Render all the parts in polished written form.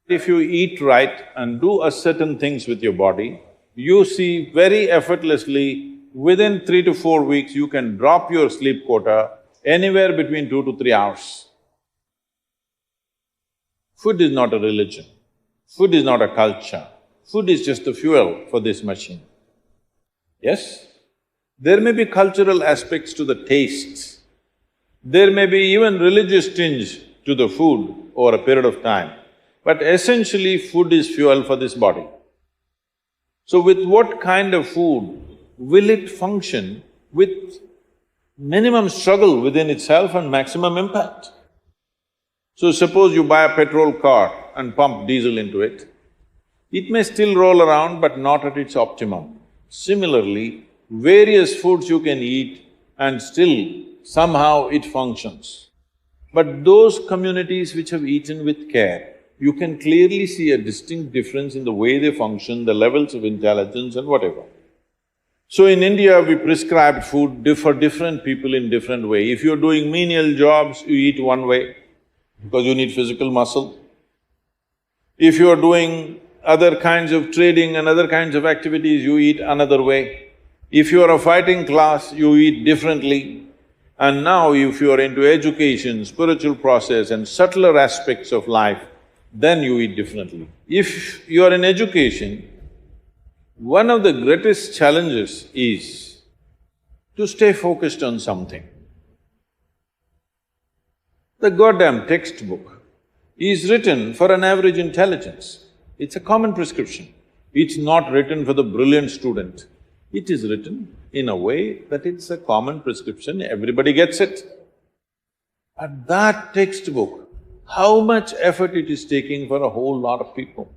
If you eat right and do a certain things with your body, you see very effortlessly, within 3 to 4 weeks, you can drop your sleep quota anywhere between 2 to 3 hours. Food is not a religion, food is not a culture, food is just the fuel for this machine. Yes? There may be cultural aspects to the tastes, there may be even religious tinge to the food over a period of time, but essentially food is fuel for this body. So with what kind of food will it function with minimum struggle within itself and maximum impact? So suppose you buy a petrol car and pump diesel into it, it may still roll around but not at its optimum. Similarly, various foods you can eat and still somehow it functions. But those communities which have eaten with care, you can clearly see a distinct difference in the way they function, the levels of intelligence and whatever. So in India, we prescribed food for different people in different way. If you're doing menial jobs, you eat one way because you need physical muscle. If you're doing other kinds of trading and other kinds of activities, you eat another way. If you are a fighting class, you eat differently. And now if you are into education, spiritual process and subtler aspects of life, then you eat differently. If you are in education, one of the greatest challenges is to stay focused on something. The goddamn textbook is written for an average intelligence. It's a common prescription. It's not written for the brilliant student. It is written in a way that it's a common prescription, everybody gets it. But that textbook, how much effort it is taking for a whole lot of people.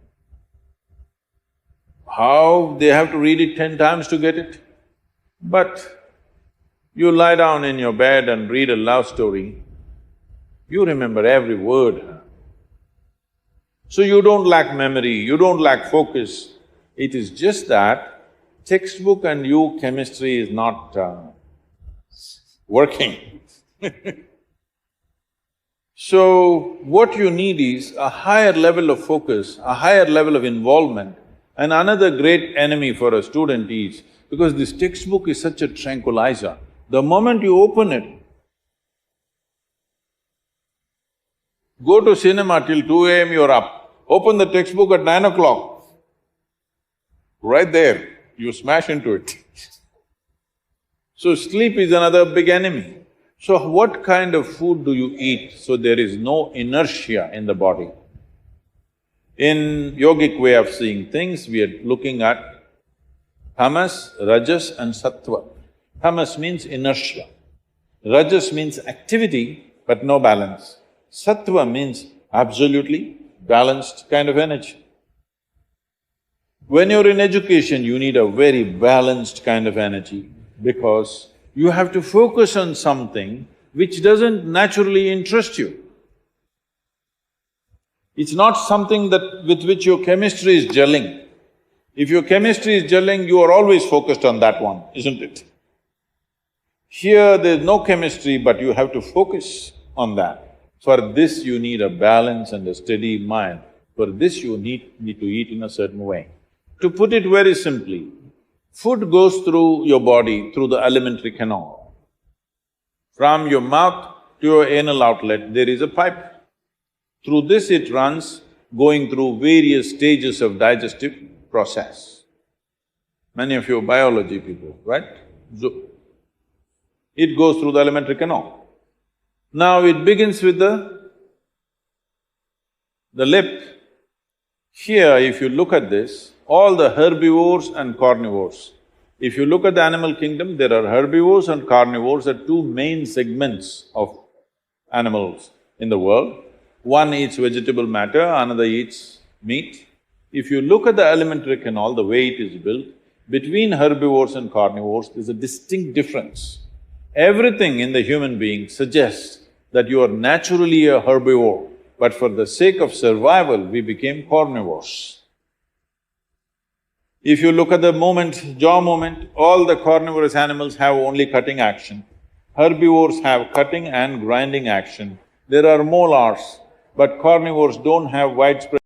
How they have to read it 10 times to get it. But you lie down in your bed and read a love story, you remember every word. So you don't lack memory, you don't lack focus. It is just that textbook and you, chemistry is not working. So what you need is a higher level of focus, a higher level of involvement. And another great enemy for a student is, because this textbook is such a tranquilizer, the moment you open it, go to cinema till 2 a.m. you're up, open the textbook at 9 o'clock, right there, you smash into it. So sleep is another big enemy. So what kind of food do you eat so there is no inertia in the body? In yogic way of seeing things, we are looking at tamas, rajas and sattva. Tamas means inertia, rajas means activity but no balance, sattva means absolutely balanced kind of energy. When you're in education, you need a very balanced kind of energy because you have to focus on something which doesn't naturally interest you. It's not something with which your chemistry is gelling. If your chemistry is gelling, you are always focused on that one, isn't it? Here there's no chemistry, but you have to focus on that. For this you need a balance and a steady mind. For this you need to eat in a certain way. To put it very simply, food goes through your body through the alimentary canal. From your mouth to your anal outlet, there is a pipe. Through this it runs, going through various stages of digestive process. Many of you are biology people, right? So, it goes through the alimentary canal. Now it begins with the lip. Here, if you look at this, all the herbivores and carnivores. If you look at the animal kingdom, there are herbivores and carnivores are two main segments of animals in the world. One eats vegetable matter, another eats meat. If you look at the alimentary canal, the way it is built, between herbivores and carnivores, there's a distinct difference. Everything in the human being suggests that you are naturally a herbivore, but for the sake of survival, we became carnivores. If you look at the jaw movement, all the carnivorous animals have only cutting action. Herbivores have cutting and grinding action. There are molars, but carnivores don't have widespread